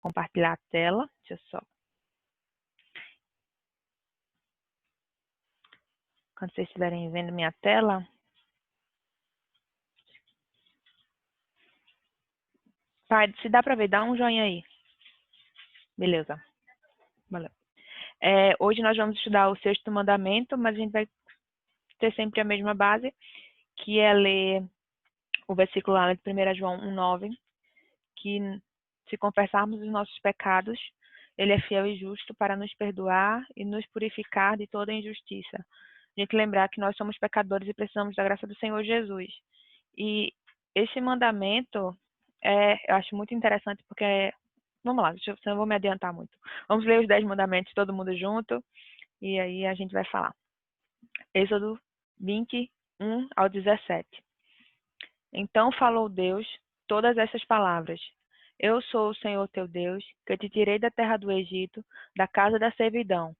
compartilhar a tela. Deixa eu só. Quando vocês estiverem vendo minha tela. Pai, se dá para ver, dá um joinha aí. Beleza. Valeu. Hoje nós vamos estudar o sexto mandamento, mas a gente vai ter sempre a mesma base, que é ler o versículo lá de 1 João 1,9, que se confessarmos os nossos pecados, ele é fiel e justo para nos perdoar e nos purificar de toda injustiça. A gente lembrar que nós somos pecadores e precisamos da graça do Senhor Jesus. E esse mandamento, eu acho muito interessante porque, vamos lá, eu não vou me adiantar muito. Vamos ler os 10 mandamentos todo mundo junto e aí a gente vai falar. Êxodo 21 ao 17. Então falou Deus todas essas palavras. Eu sou o Senhor teu Deus, que te tirei da terra do Egito, da casa da servidão.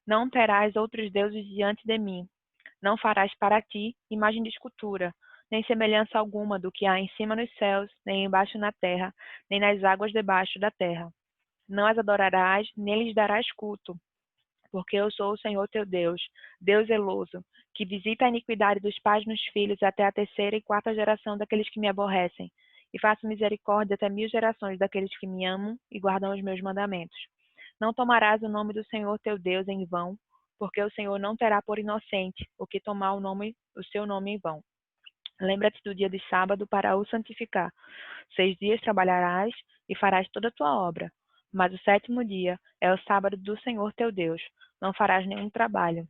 Não terás outros deuses diante de mim. Não farás para ti imagem de escultura, nem semelhança alguma do que há em cima nos céus, nem embaixo na terra, nem nas águas debaixo da terra. Não as adorarás, nem lhes darás culto, porque eu sou o Senhor teu Deus, Deus zeloso, que visita a iniquidade dos pais nos filhos até a terceira e quarta geração daqueles que me aborrecem, e faço misericórdia até 1000 gerações daqueles que me amam e guardam os meus mandamentos. Não tomarás o nome do Senhor teu Deus em vão, porque o Senhor não terá por inocente o que tomar o seu nome em vão. Lembra-te do dia de sábado para o santificar. 6 dias trabalharás e farás toda a tua obra, mas o sétimo dia é o sábado do Senhor teu Deus. Não farás nenhum trabalho,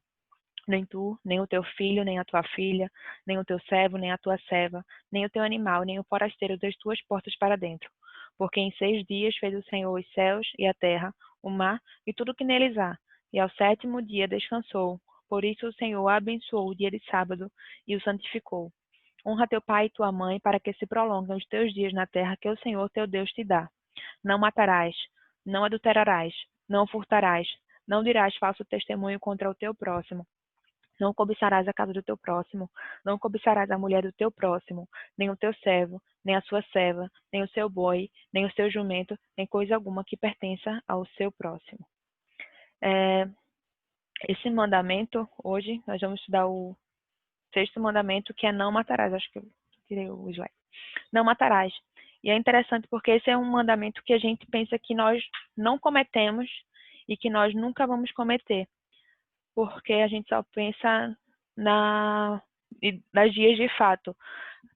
nem tu, nem o teu filho, nem a tua filha, nem o teu servo, nem a tua serva, nem o teu animal, nem o forasteiro das tuas portas para dentro. Porque em 6 dias fez o Senhor os céus e a terra, o mar e tudo o que neles há, e ao sétimo dia descansou. Por isso o Senhor abençoou o dia de sábado e o santificou. Honra teu pai e tua mãe, para que se prolonguem os teus dias na terra que o Senhor teu Deus te dá. Não matarás, não adulterarás, não furtarás, não dirás falso testemunho contra o teu próximo. Não cobiçarás a casa do teu próximo, não cobiçarás a mulher do teu próximo, nem o teu servo, nem a sua serva, nem o seu boi, nem o seu jumento, nem coisa alguma que pertença ao seu próximo. Esse mandamento, hoje, nós vamos estudar o sexto mandamento, que é não matarás. Acho que eu tirei o slide. Não matarás. E é interessante porque esse é um mandamento que a gente pensa que nós não cometemos e que nós nunca vamos cometer. Porque a gente só pensa nas dias de fato,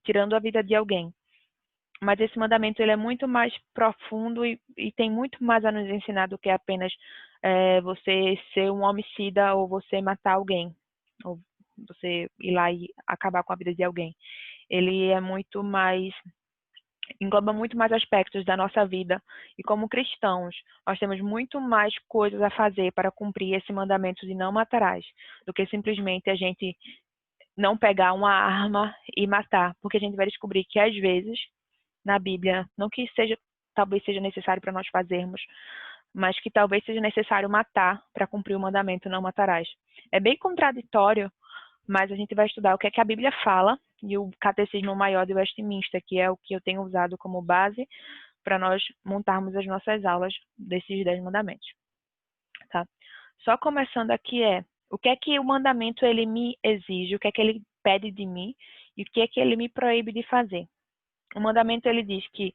tirando a vida de alguém. Mas esse mandamento ele é muito mais profundo e tem muito mais a nos ensinar do que apenas você ser um homicida ou você matar alguém, ou você ir lá e acabar com a vida de alguém. Ele é muito mais, engloba muito mais aspectos da nossa vida. E como cristãos, nós temos muito mais coisas a fazer para cumprir esse mandamento de não matarás, do que simplesmente a gente não pegar uma arma e matar. Porque a gente vai descobrir que às vezes, na Bíblia, não que talvez seja necessário para nós fazermos, mas que talvez seja necessário matar para cumprir o mandamento não matarás. É bem contraditório, mas a gente vai estudar o que é que a Bíblia fala e o Catecismo Maior de Westminster, que é o que eu tenho usado como base para nós montarmos as nossas aulas desses 10 mandamentos. Tá? Só começando aqui o que é que o mandamento ele me exige, o que é que ele pede de mim e o que é que ele me proíbe de fazer. O mandamento ele diz que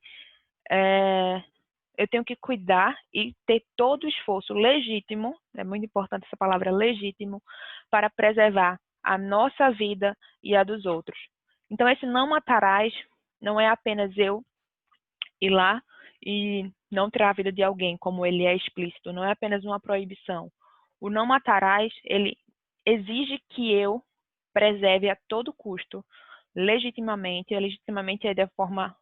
eu tenho que cuidar e ter todo o esforço legítimo, é muito importante essa palavra legítimo, para preservar a nossa vida e a dos outros. Então, esse não matarás não é apenas eu ir lá e não tirar a vida de alguém, como ele é explícito, não é apenas uma proibição. O não matarás, ele exige que eu preserve a todo custo, legitimamente é da forma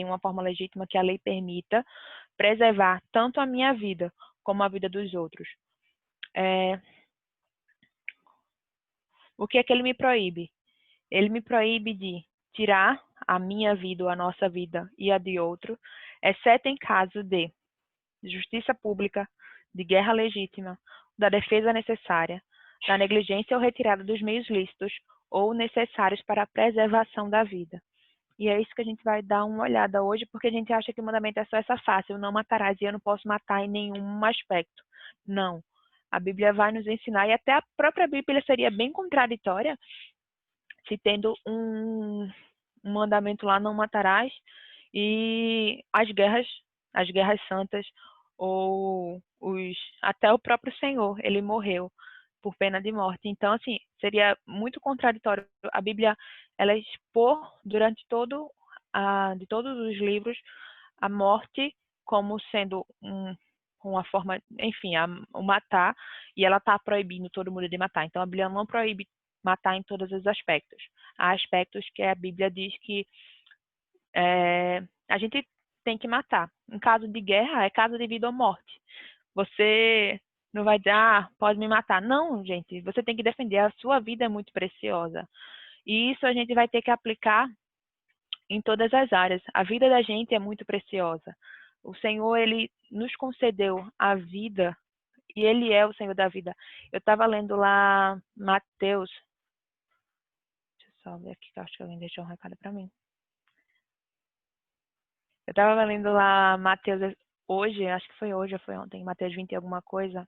uma forma legítima que a lei permita, preservar tanto a minha vida como a vida dos outros. O que é que ele me proíbe? Ele me proíbe de tirar a minha vida ou a nossa vida e a de outro, exceto em caso de justiça pública, de guerra legítima, da defesa necessária, da negligência ou retirada dos meios lícitos ou necessários para a preservação da vida. E é isso que a gente vai dar uma olhada hoje, porque a gente acha que o mandamento é só essa fácil, não matarás, e eu não posso matar em nenhum aspecto. Não. A Bíblia vai nos ensinar, e até a própria Bíblia seria bem contraditória se tendo um mandamento lá, não matarás, e as guerras santas, ou até o próprio Senhor, ele morreu por pena de morte. Então, assim, seria muito contraditório a Bíblia, ela expor durante de todos os livros, a morte como sendo uma forma, enfim, o matar, e ela está proibindo todo mundo de matar. Então, a Bíblia não proíbe matar em todos os aspectos. Há aspectos que a Bíblia diz que a gente tem que matar. Em caso de guerra, é caso de vida ou morte. Você não vai dizer, pode me matar. Não, gente, você tem que defender. A sua vida é muito preciosa. E isso a gente vai ter que aplicar em todas as áreas. A vida da gente é muito preciosa. O Senhor, ele nos concedeu a vida e ele é o Senhor da vida. Eu estava lendo lá Mateus. Deixa eu só ver aqui, que eu acho que alguém deixou um recado para mim. Eu estava lendo lá Mateus hoje, acho que foi hoje ou foi ontem, Mateus 20 e alguma coisa,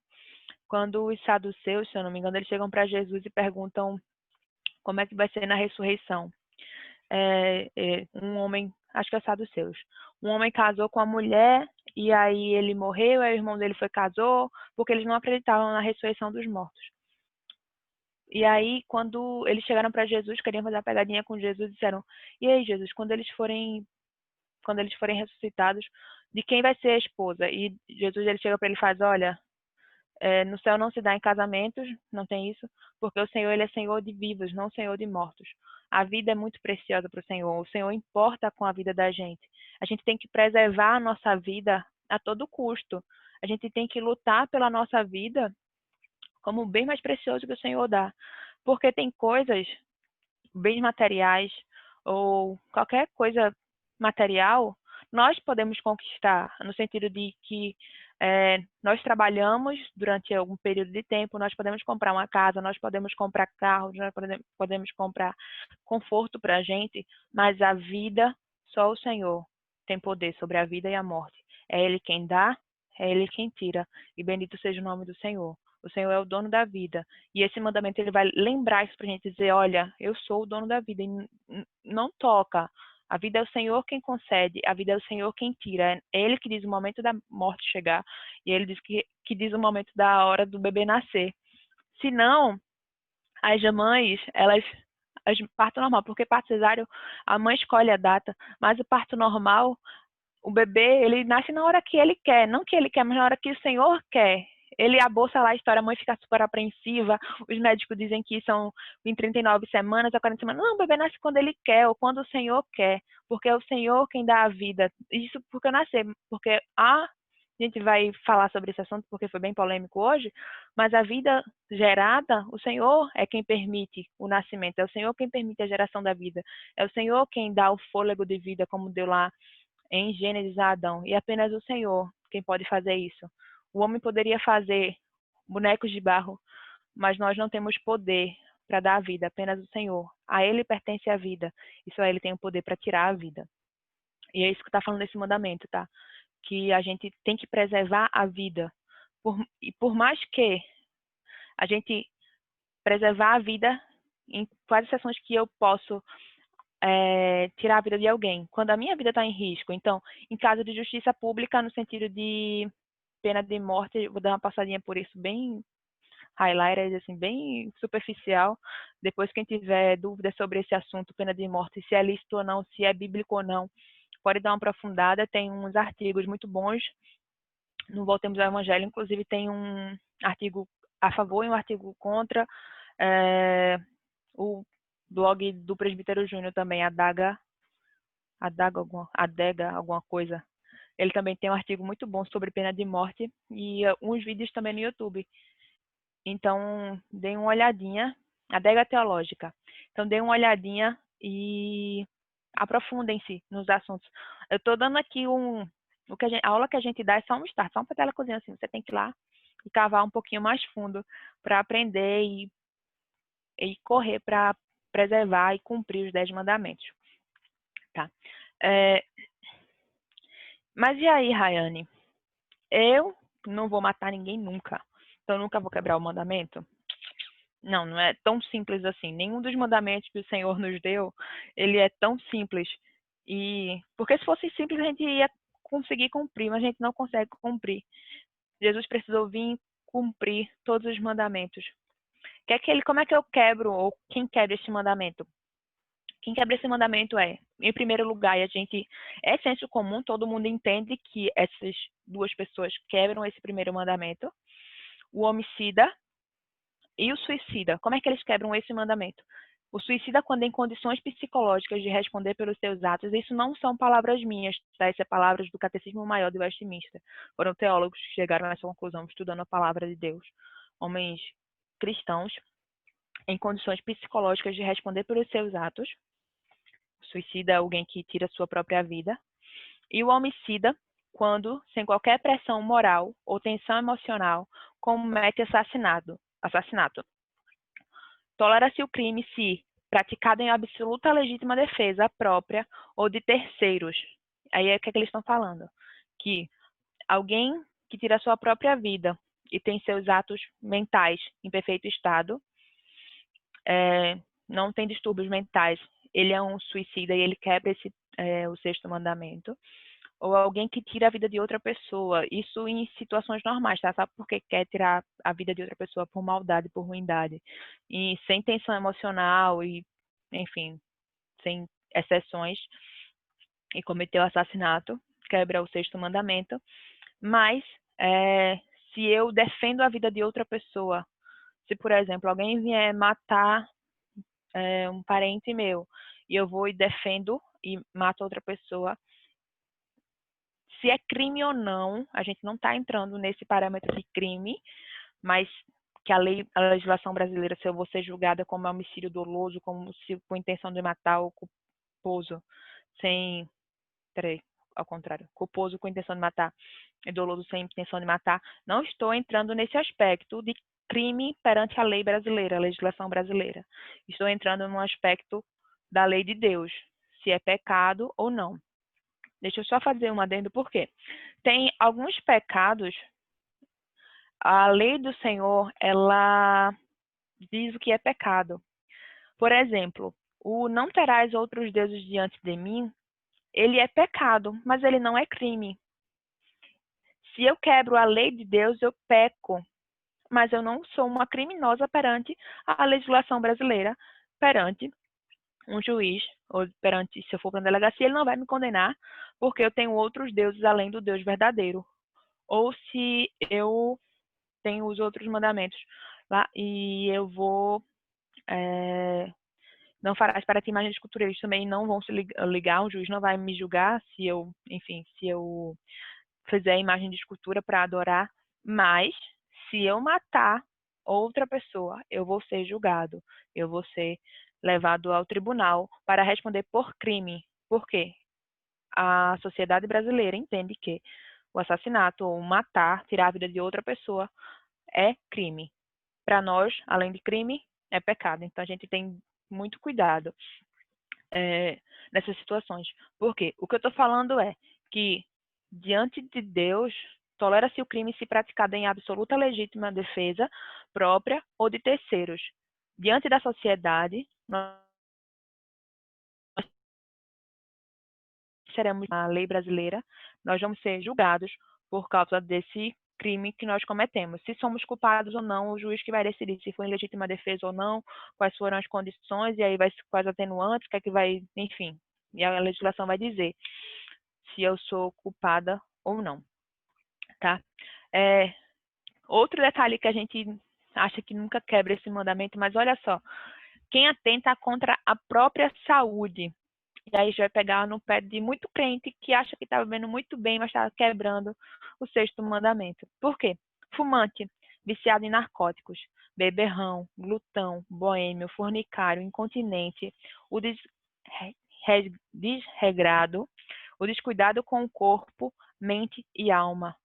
quando os saduceus, se eu não me engano, eles chegam para Jesus e perguntam como é que vai ser na ressurreição. Um homem, acho que é saduceus, um homem casou com a mulher e aí ele morreu, aí o irmão dele casou, porque eles não acreditavam na ressurreição dos mortos. E aí, quando eles chegaram para Jesus, queriam fazer a pegadinha com Jesus, disseram, e aí, Jesus, quando eles forem ressuscitados, de quem vai ser a esposa? E Jesus, ele chega para ele e faz, olha, no céu não se dá em casamentos, não tem isso, porque o Senhor, ele é Senhor de vivos, não Senhor de mortos. A vida é muito preciosa para o Senhor importa com a vida da gente. A gente tem que preservar a nossa vida a todo custo. A gente tem que lutar pela nossa vida como o bem mais precioso que o Senhor dá. Porque tem coisas, bens materiais, ou qualquer coisa material, nós podemos conquistar, no sentido de que nós trabalhamos durante algum período de tempo, nós podemos comprar uma casa, nós podemos comprar carros, nós podemos comprar conforto para a gente, mas a vida, só o Senhor tem poder sobre a vida e a morte. É Ele quem dá, é Ele quem tira, e bendito seja o nome do Senhor. O Senhor é o dono da vida. E esse mandamento, ele vai lembrar isso para a gente, dizer, olha, eu sou o dono da vida. E não toca. A vida é o Senhor quem concede, a vida é o Senhor quem tira. É Ele que diz o momento da morte chegar. E Ele diz que diz o momento da hora do bebê nascer. Se não, as mães, parto normal, porque parto cesáreo, a mãe escolhe a data, mas o parto normal, o bebê, ele nasce na hora que ele quer, não que ele quer, mas na hora que o Senhor quer. Ele abolsa lá a história, a mãe fica super apreensiva, os médicos dizem que são em 39 semanas, a 40 semanas. Não, o bebê nasce quando ele quer, ou quando o Senhor quer, porque é o Senhor quem dá a vida. Isso porque eu nasci, porque a gente vai falar sobre esse assunto, porque foi bem polêmico hoje, mas a vida gerada, o Senhor é quem permite o nascimento, é o Senhor quem permite a geração da vida, é o Senhor quem dá o fôlego de vida, como deu lá em Gênesis a Adão, e apenas o Senhor quem pode fazer isso. O homem poderia fazer bonecos de barro, mas nós não temos poder para dar a vida, apenas o Senhor. A Ele pertence a vida, e só Ele tem o poder para tirar a vida. E é isso que está falando nesse mandamento, tá? Que a gente tem que preservar a vida. E por mais que a gente preservar a vida, em quais exceções que eu posso tirar a vida de alguém, quando a minha vida está em risco. Então, em caso de justiça pública, no sentido de pena de morte, vou dar uma passadinha por isso bem highlighted, assim, bem superficial. Depois, quem tiver dúvidas sobre esse assunto, pena de morte, se é lícito ou não, se é bíblico ou não, pode dar uma aprofundada. Tem uns artigos muito bons no Voltemos ao Evangelho, inclusive tem um artigo a favor e um artigo contra. O blog do Presbítero Júnior também, Adega, alguma coisa. Ele também tem um artigo muito bom sobre pena de morte e uns vídeos também no YouTube. Então, deem uma olhadinha. Adega Teológica. Então, deem uma olhadinha e aprofundem-se nos assuntos. Eu estou dando aqui a aula que a gente dá é só um start, só uma patela-cozinha assim. Você tem que ir lá e cavar um pouquinho mais fundo para aprender e correr para preservar e cumprir os 10 mandamentos. Tá. Mas e aí, Rayane? Eu não vou matar ninguém nunca. Então, eu nunca vou quebrar o mandamento? Não, não é tão simples assim. Nenhum dos mandamentos que o Senhor nos deu, ele é tão simples. Porque se fosse simples, a gente ia conseguir cumprir, mas a gente não consegue cumprir. Jesus precisou vir cumprir todos os mandamentos. Como é que eu quebro, ou quem quebra este mandamento? Quem quebra esse mandamento em primeiro lugar, é senso comum, todo mundo entende que essas duas pessoas quebram esse primeiro mandamento. O homicida e o suicida. Como é que eles quebram esse mandamento? O suicida, quando em condições psicológicas de responder pelos seus atos, isso não são palavras minhas, tá? Isso é palavras do Catecismo Maior de Westminster. Foram teólogos que chegaram a essa conclusão, estudando a palavra de Deus. Homens cristãos, em condições psicológicas de responder pelos seus atos. O suicida é alguém que tira sua própria vida. E o homicida, quando, sem qualquer pressão moral ou tensão emocional, comete assassinato. Tolera-se o crime se praticado em absoluta legítima defesa própria ou de terceiros. Aí é o que eles estão falando. Que alguém que tira a sua própria vida e tem seus atos mentais em perfeito estado, não tem distúrbios mentais, ele é um suicida e ele quebra o sexto mandamento. Ou alguém que tira a vida de outra pessoa, isso em situações normais, tá? Sabe por que quer tirar a vida de outra pessoa? Por maldade, por ruindade. E sem tensão emocional e, enfim, sem exceções. E cometeu assassinato, quebra o sexto mandamento. Mas, se eu defendo a vida de outra pessoa, se, por exemplo, alguém vier matar um parente meu, e eu vou e defendo e mato outra pessoa, se é crime ou não, a gente não está entrando nesse parâmetro de crime, mas que a legislação brasileira, se eu vou ser julgada como homicídio doloso, como se com intenção de matar o culposo, ao contrário, culposo com intenção de matar e doloso sem intenção de matar, não estou entrando nesse aspecto de crime perante a lei brasileira, a legislação brasileira. Estou entrando no aspecto da lei de Deus, se é pecado ou não. Deixa eu só fazer um adendo, por quê? Tem alguns pecados, a lei do Senhor, ela diz o que é pecado. Por exemplo, o não terás outros deuses diante de mim, ele é pecado, mas ele não é crime. Se eu quebro a lei de Deus, eu peco, mas eu não sou uma criminosa perante a legislação brasileira, perante um juiz, ou perante, se eu for para uma delegacia, ele não vai me condenar, porque eu tenho outros deuses além do Deus verdadeiro. Ou se eu tenho os outros mandamentos lá, e eu vou... não farás para ti imagem de escultura, eles também não vão se ligar, o juiz não vai me julgar se eu, enfim, se eu fizer imagem de escultura para adorar, mas se eu matar outra pessoa, eu vou ser julgado, eu vou ser levado ao tribunal para responder por crime. Por quê? A sociedade brasileira entende que o assassinato ou matar, tirar a vida de outra pessoa é crime. Para nós, além de crime, é pecado. Então a gente tem muito cuidado nessas situações. Por quê? O que eu estou falando é que diante de Deus, tolera-se o crime se praticado em absoluta legítima defesa própria ou de terceiros. Diante da sociedade, nós seremos a lei brasileira, nós vamos ser julgados por causa desse crime que nós cometemos. Se somos culpados ou não, o juiz que vai decidir se foi em legítima defesa ou não, quais foram as condições, e aí quais atenuantes, o que é que vai, enfim. E a legislação vai dizer se eu sou culpada ou não, tá? Outro detalhe que a gente acha que nunca quebra esse mandamento, mas olha só, quem atenta contra a própria saúde, e aí já vai pegar no pé de muito crente que acha que está vivendo muito bem, mas está quebrando o sexto mandamento. Por quê? Fumante, viciado em narcóticos, beberrão, glutão, boêmio, fornicário, incontinente, o desregrado, o descuidado com o corpo, mente e alma.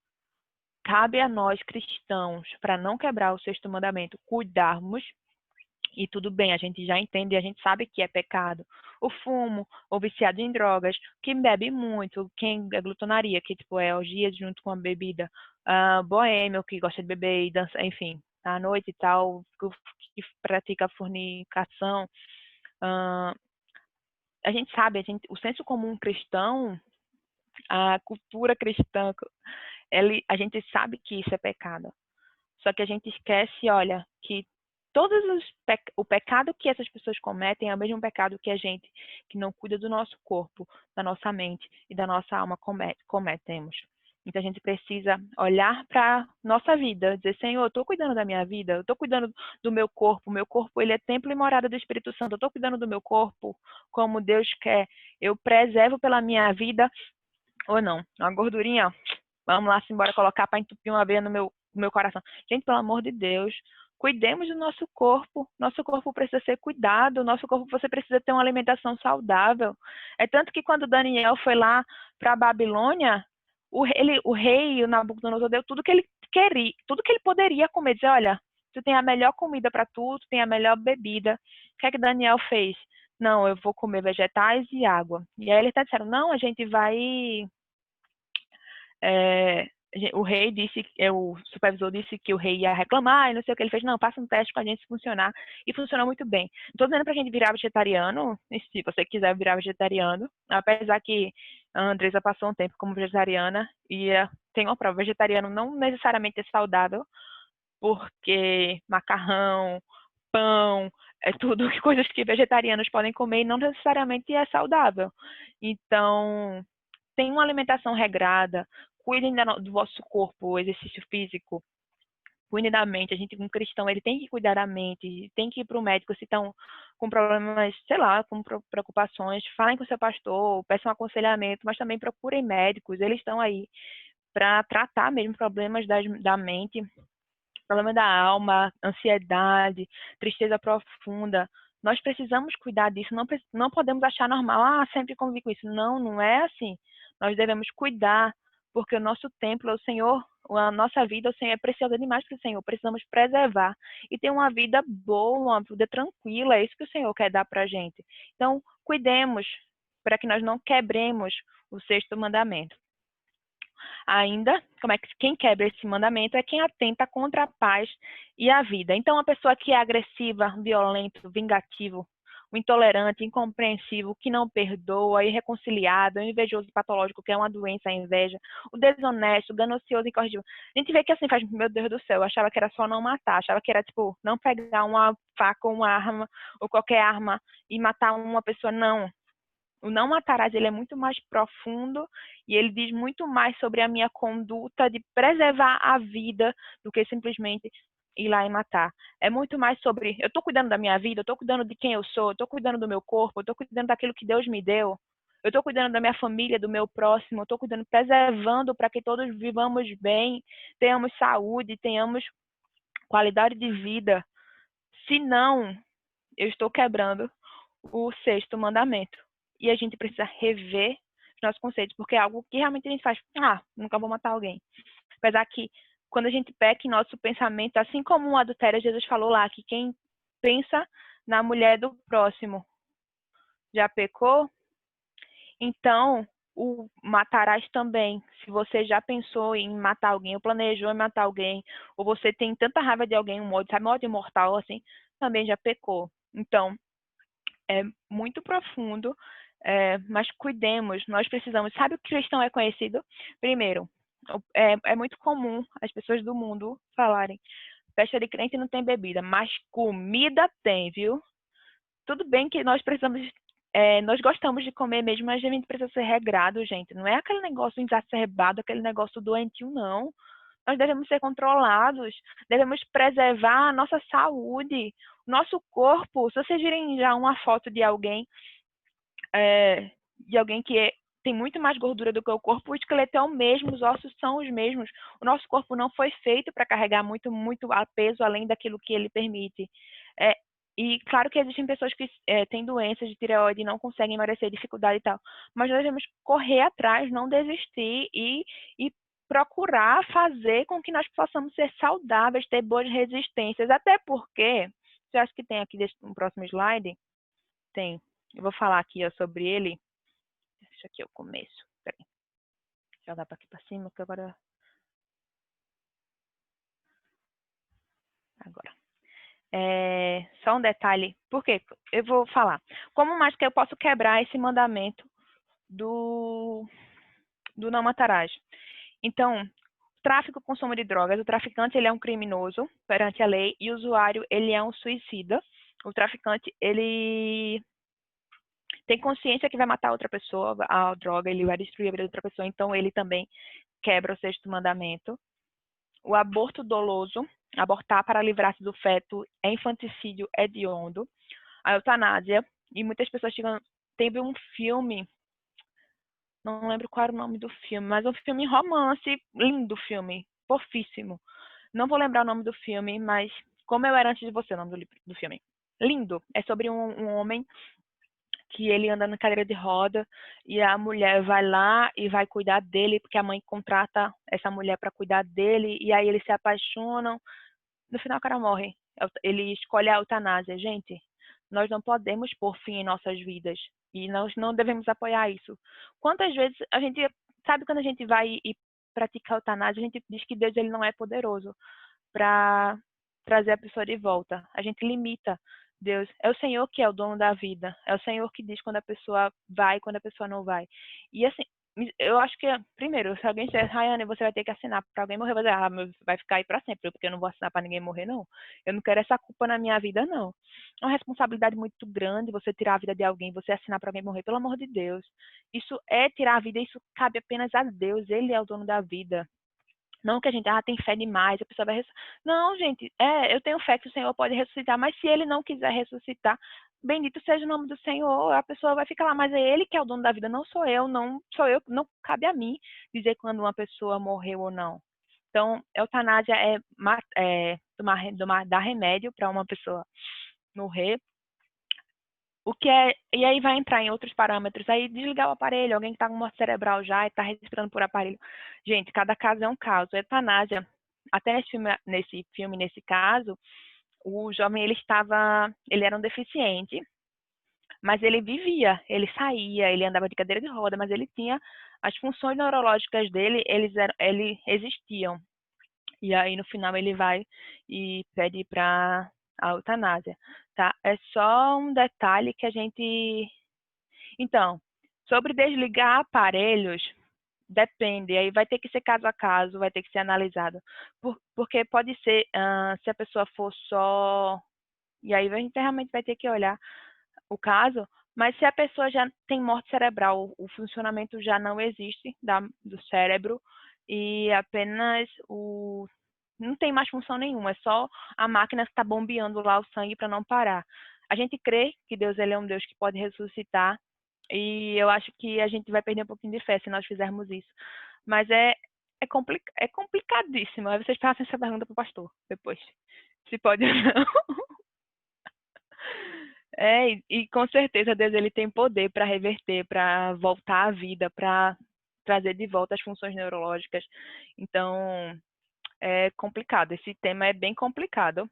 Cabe a nós, cristãos, para não quebrar o sexto mandamento, cuidarmos, e tudo bem, a gente já entende, a gente sabe que é pecado. o fumo, o viciado em drogas, quem bebe muito, quem é glutonaria, que tipo é orgia junto com a bebida, boêmio, que gosta de beber e dançar, enfim, à noite e tal, que pratica fornicação. A gente sabe, o senso comum cristão, a cultura cristã, a gente sabe que isso é pecado. Só que a gente esquece, olha, que o pecado que essas pessoas cometem é o mesmo pecado que a gente, que não cuida do nosso corpo, da nossa mente e da nossa alma, cometemos. Então a gente precisa olhar para nossa vida, dizer, Senhor, eu estou cuidando da minha vida, eu estou cuidando do meu corpo ele é templo e morada do Espírito Santo, eu estou cuidando do meu corpo como Deus quer, eu preservo pela minha vida ou não. Uma gordurinha, vamos lá, embora colocar para entupir uma veia no meu coração. Gente, pelo amor de Deus, cuidemos do nosso corpo. Nosso corpo precisa ser cuidado. Nosso corpo, você precisa ter uma alimentação saudável. É tanto que quando Daniel foi lá para a Babilônia, o rei, o Nabucodonosor, deu tudo que ele queria, tudo que ele poderia comer. Dizer, olha, tu tem a melhor comida para tu tem a melhor bebida. O que é que Daniel fez? Não, eu vou comer vegetais e água. E aí eles até disseram, não, a gente vai o rei disse, o supervisor disse que o rei ia reclamar e não sei o que ele fez. Não, passa um teste com a gente se funcionar. E funcionou muito bem. Não estou dizendo para a gente virar vegetariano, se você quiser virar vegetariano, apesar que a Andresa passou um tempo como vegetariana e tem uma prova, vegetariano não necessariamente é saudável, porque macarrão, pão, é tudo coisas que vegetarianos podem comer e não necessariamente é saudável. Então, tem uma alimentação regrada, cuidem do vosso corpo, o exercício físico, cuidem da mente. A gente, como cristão, ele tem que cuidar da mente, tem que ir para o médico se estão com problemas, sei lá, com preocupações, falem com o seu pastor, peçam aconselhamento, mas também procurem médicos, eles estão aí para tratar mesmo problemas da mente, problema da alma, ansiedade, tristeza profunda. Nós precisamos cuidar disso, não podemos achar normal, sempre conviver com isso. Não, não é assim. Nós devemos cuidar, porque o nosso templo, o Senhor, a nossa vida, o Senhor é preciosa demais para o Senhor. Precisamos preservar e ter uma vida boa, uma vida tranquila. É isso que o Senhor quer dar para a gente. Então, cuidemos para que nós não quebremos o sexto mandamento. Ainda, quem quebra esse mandamento é quem atenta contra a paz e a vida. Então, uma pessoa que é agressiva, violento, vingativo, o intolerante, incompreensível, que não perdoa, irreconciliado, invejoso, patológico, que é uma doença, a inveja, o desonesto, ganancioso, incorrigível. A gente vê que assim faz, meu Deus do céu, eu achava que era só não matar, achava que era tipo, não pegar uma faca ou uma arma, ou qualquer arma e matar uma pessoa, não. O não matarás, ele é muito mais profundo e ele diz muito mais sobre a minha conduta de preservar a vida do que simplesmente ir lá e matar. É muito mais sobre, eu estou cuidando da minha vida, eu estou cuidando de quem eu sou, eu estou cuidando do meu corpo, eu estou cuidando daquilo que Deus me deu, eu estou cuidando da minha família, do meu próximo, eu estou cuidando, preservando para que todos vivamos bem, tenhamos saúde, tenhamos qualidade de vida. Se não, eu estou quebrando o sexto mandamento. E a gente precisa rever os nossos conceitos, porque é algo que realmente a gente faz. Nunca vou matar alguém. Apesar que, quando a gente peca em nosso pensamento, assim como o adultério, Jesus falou lá, que quem pensa na mulher do próximo já pecou. Então, o matarás também. Se você já pensou em matar alguém, ou planejou em matar alguém, ou você tem tanta raiva de alguém, um ódio mortal, assim, também já pecou. Então, é muito profundo, mas cuidemos, nós precisamos. Sabe o que cristão é conhecido? Primeiro, é muito comum as pessoas do mundo falarem, festa de crente não tem bebida, mas comida tem, viu? Tudo bem que nós precisamos, nós gostamos de comer mesmo, mas a gente precisa ser regrado, gente. Não é aquele negócio exacerbado, aquele negócio doentio, não. Nós devemos ser controlados, devemos preservar a nossa saúde, nosso corpo. Se vocês virem já uma foto de alguém que tem muito mais gordura do que o corpo, o esqueleto é o mesmo, os ossos são os mesmos. O nosso corpo não foi feito para carregar muito peso além daquilo que ele permite. E claro que existem pessoas que têm doenças de tireoide e não conseguem emagrecer, dificuldade e tal. Mas nós devemos correr atrás, não desistir e procurar fazer com que nós possamos ser saudáveis, ter boas resistências. Até porque, você acha que tem aqui no próximo slide? Tem. Eu vou falar aqui ó, sobre ele. Deixa aqui o começo. Peraí. Jogar para aqui para cima, que agora... Agora. Só um detalhe. Por quê? Eu vou falar. Como mais que eu posso quebrar esse mandamento do não matarás? Então, tráfico e consumo de drogas. O traficante, ele é um criminoso perante a lei e o usuário, ele é um suicida. O traficante, ele tem consciência que vai matar outra pessoa, a droga, ele vai destruir a vida de outra pessoa, então ele também quebra o sexto mandamento. O aborto doloso, abortar para livrar-se do feto, é infanticídio hediondo. A eutanásia, e muitas pessoas chegam... Teve um filme, não lembro qual era o nome do filme, mas um filme romance, lindo filme, fofíssimo. Não vou lembrar o nome do filme, mas Como Eu Era Antes de Você, o nome do filme. Lindo. É sobre um homem que ele anda na cadeira de roda e a mulher vai lá e vai cuidar dele, porque a mãe contrata essa mulher para cuidar dele, e aí eles se apaixonam. No final o cara morre. Ele escolhe a eutanásia. Gente, nós não podemos pôr fim em nossas vidas e nós não devemos apoiar isso. Quantas vezes a gente... Sabe quando a gente vai e pratica a eutanásia, a gente diz que Deus ele não é poderoso para trazer a pessoa de volta. A gente limita Deus. É o Senhor que é o dono da vida. É o Senhor que diz quando a pessoa vai e quando a pessoa não vai. E assim, eu acho que, primeiro, se alguém disser, Rayane, você vai ter que assinar para alguém morrer, vai dizer, vai ficar aí para sempre, porque eu não vou assinar para ninguém morrer, não. Eu não quero essa culpa na minha vida, não. É uma responsabilidade muito grande você tirar a vida de alguém, você assinar para alguém morrer, pelo amor de Deus. Isso é tirar a vida, isso cabe apenas a Deus, Ele é o dono da vida. Não que a gente tem fé demais, a pessoa vai ressuscitar. Não, gente, eu tenho fé que o Senhor pode ressuscitar, mas se ele não quiser ressuscitar, bendito seja o nome do Senhor, a pessoa vai ficar lá, mas é ele que é o dono da vida, não sou eu, não cabe a mim dizer quando uma pessoa morreu ou não. Então, eutanásia dar remédio para uma pessoa morrer. E aí vai entrar em outros parâmetros. Aí desligar o aparelho, alguém que está com morte cerebral já e está respirando por aparelho. Gente, cada caso é um caso. Eutanásia, até nesse caso, o jovem ele era um deficiente, mas ele vivia, ele saía, ele andava de cadeira de roda, mas ele tinha as funções neurológicas dele, eles existiam. E aí no final ele vai e pede para a eutanásia, tá? É só um detalhe que a gente... Então, sobre desligar aparelhos, depende, aí vai ter que ser caso a caso, vai ter que ser analisado. Porque pode ser, se a pessoa for só... E aí a gente realmente vai ter que olhar o caso, mas se a pessoa já tem morte cerebral, o funcionamento já não existe do cérebro e apenas não tem mais função nenhuma, é só a máquina que está bombeando lá o sangue para não parar. A gente crê que Deus ele é um Deus que pode ressuscitar e eu acho que a gente vai perder um pouquinho de fé se nós fizermos isso. Mas é complicadíssimo. Aí vocês passam essa pergunta para o pastor depois. Se pode ou não. E com certeza Deus ele tem poder para reverter, para voltar à vida, para trazer de volta as funções neurológicas. Então, é complicado. Esse tema é bem complicado.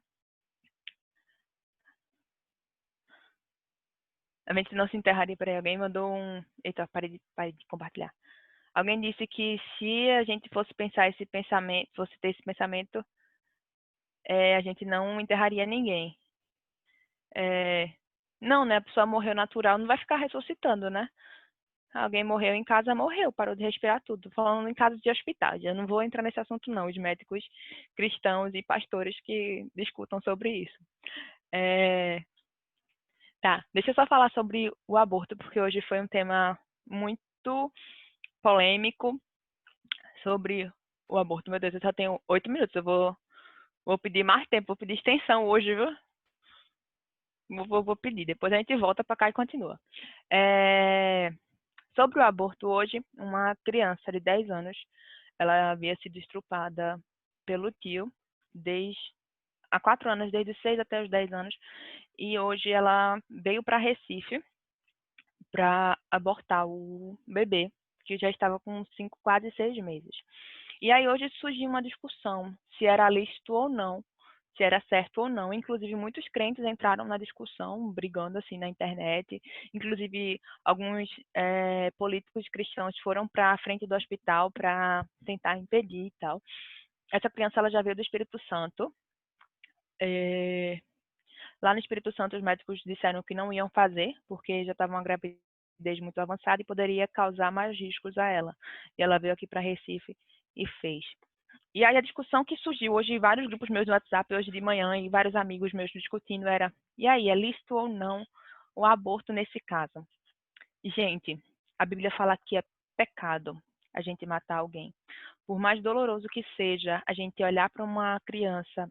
A gente não se enterraria por aí. Alguém mandou um... Eita, parei de compartilhar. Alguém disse que se a gente fosse pensar esse pensamento, fosse ter esse pensamento, a gente não enterraria ninguém. Não, né? A pessoa morreu natural, não vai ficar ressuscitando, né? Alguém morreu em casa, morreu, parou de respirar tudo. Falando em casos de hospitais. Eu não vou entrar nesse assunto, não. Os médicos cristãos e pastores que discutam sobre isso. Tá, deixa eu só falar sobre o aborto, porque hoje foi um tema muito polêmico sobre o aborto. Meu Deus, eu só tenho 8 minutos. Eu vou pedir mais tempo, vou pedir extensão hoje, viu? Vou pedir. Depois a gente volta para cá e continua. Sobre o aborto hoje, uma criança de 10 anos, ela havia sido estrupada pelo tio há 4 anos, desde os 6 até os 10 anos, e hoje ela veio para Recife para abortar o bebê, que já estava com 5, quase 6 meses. E aí hoje surgiu uma discussão se era lícito ou não se era certo ou não. Inclusive, muitos crentes entraram na discussão, brigando assim na internet. Inclusive, alguns políticos cristãos foram para a frente do hospital para tentar impedir e tal. Essa criança ela já veio do Espírito Santo. Lá no Espírito Santo, os médicos disseram que não iam fazer, porque já estava uma gravidez muito avançada e poderia causar mais riscos a ela. E ela veio aqui para Recife e fez. E aí a discussão que surgiu hoje em vários grupos meus do WhatsApp, hoje de manhã, e vários amigos meus discutindo era, e aí, é lícito ou não o aborto nesse caso? Gente, a Bíblia fala que é pecado a gente matar alguém. Por mais doloroso que seja, a gente olhar para uma criança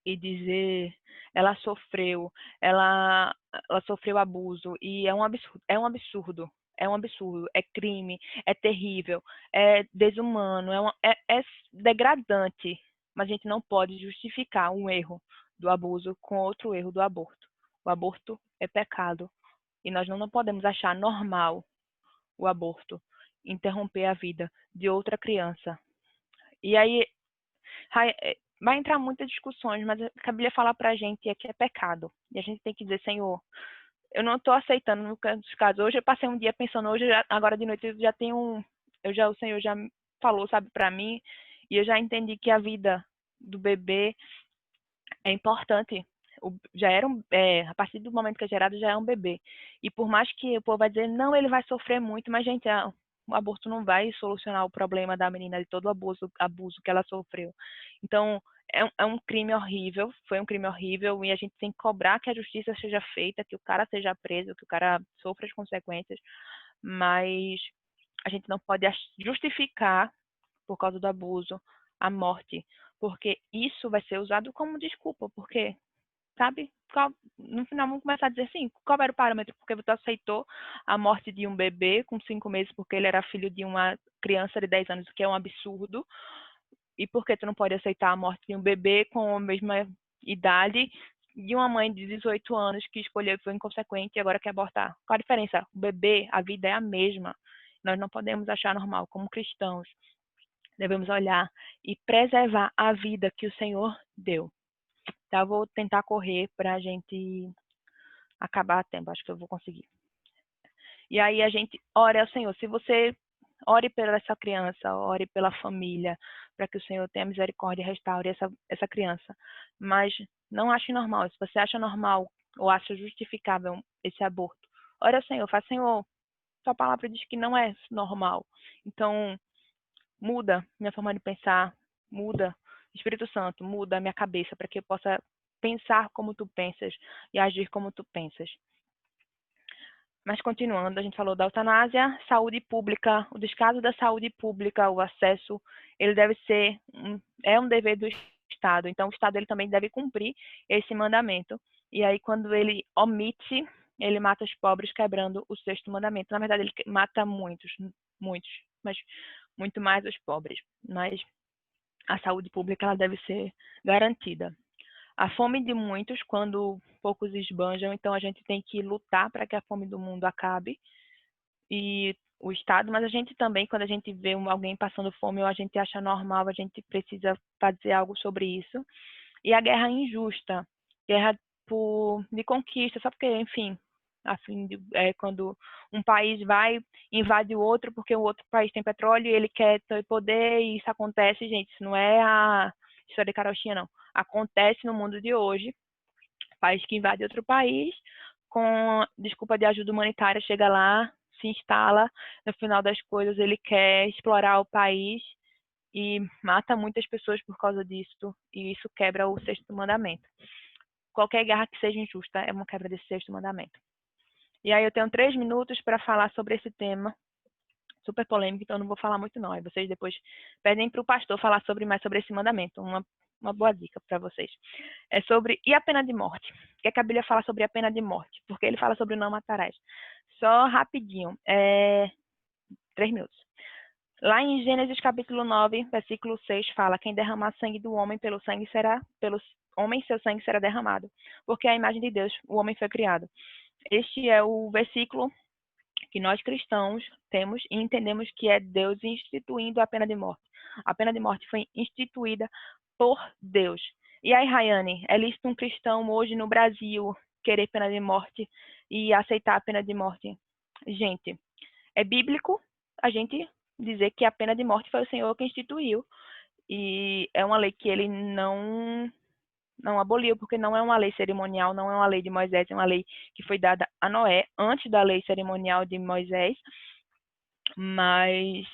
e dizer ela sofreu abuso e é um absurdo, é crime, é terrível, é desumano, é degradante, mas a gente não pode justificar um erro do abuso com outro erro do aborto. O aborto é pecado e nós não podemos achar normal o aborto, interromper a vida de outra criança. E aí vai entrar muitas discussões, mas a Bíblia fala pra gente que é pecado. E a gente tem que dizer, Senhor, eu não estou aceitando no caso. Hoje eu passei um dia pensando, agora de noite eu já tenho o Senhor já falou, sabe, pra mim, e eu já entendi que a vida do bebê é importante. Já era a partir do momento que é gerado, já é um bebê. E por mais que o povo vai dizer, não, ele vai sofrer muito, mas, gente, o aborto não vai solucionar o problema da menina, de todo o abuso que ela sofreu. Então, é um crime horrível, foi um crime horrível, e a gente tem que cobrar que a justiça seja feita, que o cara seja preso, que o cara sofra as consequências, mas a gente não pode justificar, por causa do abuso, a morte, porque isso vai ser usado como desculpa, porque, sabe, no final vamos começar a dizer assim, qual era o parâmetro? Porque você aceitou a morte de um bebê com 5 meses porque ele era filho de uma criança de 10 anos, o que é um absurdo, e por que tu não pode aceitar a morte de um bebê com a mesma idade de uma mãe de 18 anos que escolheu, foi inconsequente e agora quer abortar? Qual a diferença? O bebê, a vida é a mesma. Nós não podemos achar normal, como cristãos. Devemos olhar e preservar a vida que o Senhor deu. Tá? Eu vou tentar correr para a gente acabar a tempo, acho que eu vou conseguir. E aí a gente ore ao Senhor. Se você ore pela essa criança, ore pela família, para que o Senhor tenha misericórdia e restaure essa criança. Mas não ache normal. Se você acha normal ou acha justificável esse aborto, ore ao Senhor. Fala, Senhor, sua palavra diz que não é normal. Então, muda minha forma de pensar, muda, Espírito Santo, muda a minha cabeça para que eu possa pensar como tu pensas e agir como tu pensas. Mas continuando, a gente falou da eutanásia, saúde pública, o descaso da saúde pública, o acesso, ele deve ser, é um dever do Estado. Então, o Estado ele também deve cumprir esse mandamento. E aí, quando ele omite, ele mata os pobres, quebrando o sexto mandamento. Na verdade, ele mata muitos, mas muito mais os pobres. Mas a saúde pública ela deve ser garantida. A fome de muitos, quando poucos esbanjam, então a gente tem que lutar para que a fome do mundo acabe. E o Estado, mas a gente também, quando a gente vê alguém passando fome ou a gente acha normal, a gente precisa fazer algo sobre isso. E a guerra injusta, guerra de conquista, só porque, enfim, assim, quando um país vai invade o outro porque o outro país tem petróleo e ele quer ter poder e isso acontece, gente, isso não é a história de carochinha, não. Acontece no mundo de hoje, país que invade outro país, com desculpa de ajuda humanitária, chega lá, se instala, no final das coisas ele quer explorar o país e mata muitas pessoas por causa disso, e isso quebra o sexto mandamento. Qualquer guerra que seja injusta é uma quebra desse sexto mandamento. E aí eu tenho 3 minutos para falar sobre esse tema, super polêmico, então eu não vou falar muito não. Aí vocês depois pedem para o pastor falar mais sobre esse mandamento, uma boa dica para vocês. É sobre, e a pena de morte? O que é que a Bíblia fala sobre a pena de morte? Porque ele fala sobre não matarás. Só rapidinho, 3 minutos. Lá em Gênesis capítulo 9, versículo 6, fala, quem derramar sangue do homem, pelo homem seu sangue será derramado, porque a imagem de Deus, o homem foi criado. Este é o versículo que nós cristãos temos e entendemos que é Deus instituindo a pena de morte. A pena de morte foi instituída por Deus. E aí, Rayane, é lícito um cristão hoje no Brasil querer pena de morte e aceitar a pena de morte? Gente, é bíblico a gente dizer que a pena de morte foi o Senhor que instituiu. E é uma lei que ele não aboliu, porque não é uma lei cerimonial, não é uma lei de Moisés, é uma lei que foi dada a Noé antes da lei cerimonial de Moisés. Mas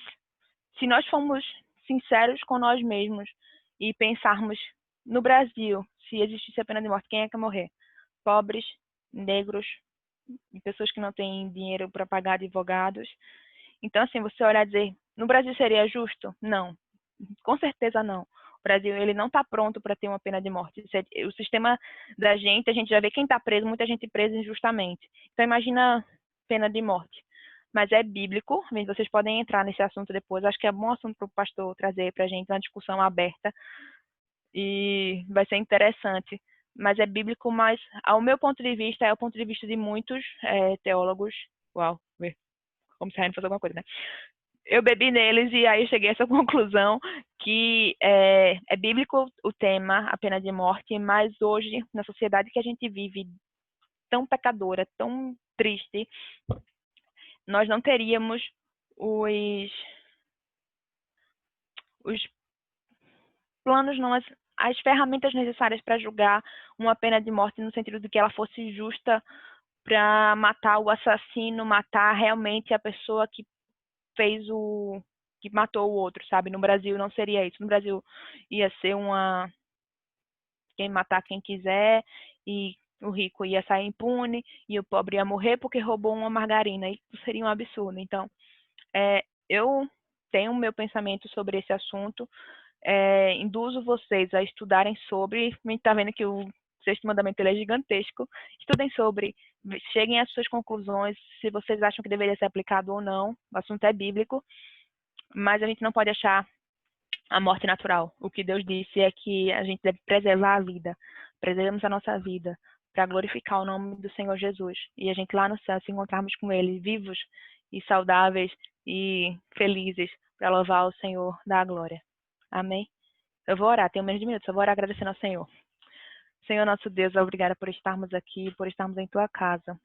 se nós formos sinceros com nós mesmos e pensarmos no Brasil, se existisse a pena de morte, quem é que ia morrer? Pobres, negros, e pessoas que não têm dinheiro para pagar advogados. Então, assim, você olhar e dizer, no Brasil seria justo? Não, com certeza não. O Brasil, ele não está pronto para ter uma pena de morte. O sistema da gente, a gente já vê quem está preso, muita gente presa injustamente. Então, imagina pena de morte. Mas é bíblico, vocês podem entrar nesse assunto depois. Acho que é bom assunto para o pastor trazer para a gente uma discussão aberta e vai ser interessante. Mas é bíblico, mas ao meu ponto de vista, é o ponto de vista de muitos teólogos. Uau, como se a gente fosse alguma coisa, né? Eu bebi neles e aí eu cheguei a essa conclusão que é bíblico o tema, a pena de morte, mas hoje, na sociedade que a gente vive, tão pecadora, tão triste, nós não teríamos os planos, não, as ferramentas necessárias para julgar uma pena de morte no sentido de que ela fosse justa para matar o assassino, matar realmente a pessoa que fez que matou o outro, sabe? No Brasil não seria isso. No Brasil ia ser quem matar quem quiser e o rico ia sair impune e o pobre ia morrer porque roubou uma margarina. Isso seria um absurdo. Então, eu tenho o meu pensamento sobre esse assunto. Induzo vocês a estudarem sobre. A gente está vendo que o sexto mandamento ele é gigantesco. Estudem sobre, cheguem às suas conclusões, se vocês acham que deveria ser aplicado ou não. O assunto é bíblico, mas a gente não pode achar a morte natural. O que Deus disse é que a gente deve preservar a vida. Preservamos a nossa vida para glorificar o nome do Senhor Jesus. E a gente lá no céu se encontrarmos com Ele, vivos e saudáveis e felizes para louvar o Senhor da glória. Amém? Eu vou orar, tenho menos de minutos, eu vou orar agradecendo ao Senhor. Senhor nosso Deus, obrigada por estarmos aqui, por estarmos em Tua casa.